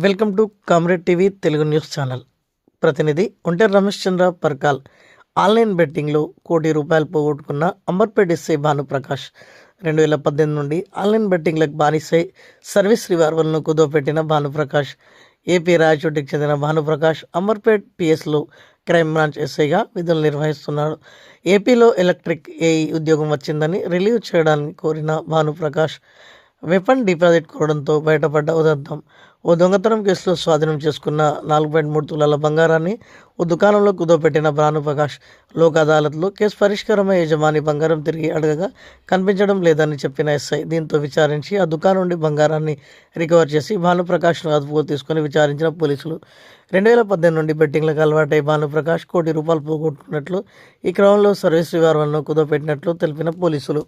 Welcome to comrade TV Telugu news channel. ప్రతినిధి ఒంటె రమేష్ చంద్ర Parkal online బెట్టింగ్లో ₹1,00,00,000 పోగొట్టుకున్న అంబర్పేట ఎస్ఐ భానుప్రకాష్ 2018 నుండి ఆన్లైన్ బెట్టింగ్లకు బానిసై సర్వీస్ రివాల్వర్లను కుదవపెట్టిన భానుప్రకాష్, ఏపీ రాయచోటికి చెందిన భానుప్రకాష్ అంబర్పేట్ పిఎస్లో క్రైమ్ బ్రాంచ్ ఎస్ఐగా విధులు నిర్వహిస్తున్నాడు. ఏపీలో ఎలక్ట్రిక్ ఏఈ ఉద్యోగం వచ్చిందని రిలీవ్ చేయడానికి కోరిన భానుప్రకాష్ వెపన్ డిపాజిట్ కోవడంతో బయటపడ్డ ఉదంతం. ఓ దొంగతనం కేసులో స్వాధీనం చేసుకున్న 4.3 తులాల బంగారాన్ని ఓ దుకాణంలో కుదవపెట్టిన భానుప్రకాష్ లోక్ అదాలత్లో కేసు పరిష్కారమై యజమాని బంగారం తిరిగి అడగగా కనిపించడం లేదని చెప్పిన ఎస్ఐ దీంతో విచారించి ఆ దుకాణం నుండి బంగారాన్ని రికవర్ చేసి భానుప్రకాష్ను అదుపులో తీసుకుని విచారించిన పోలీసులు 2018 నుండి బెట్టింగ్లకు అలవాటై భానుప్రకాష్ ₹1,00,00,000 పోగొట్టుకున్నట్లు, ఈ క్రమంలో సర్వీస్ రివాల్వర్లను కుదవపెట్టినట్లు తెలిపిన పోలీసులు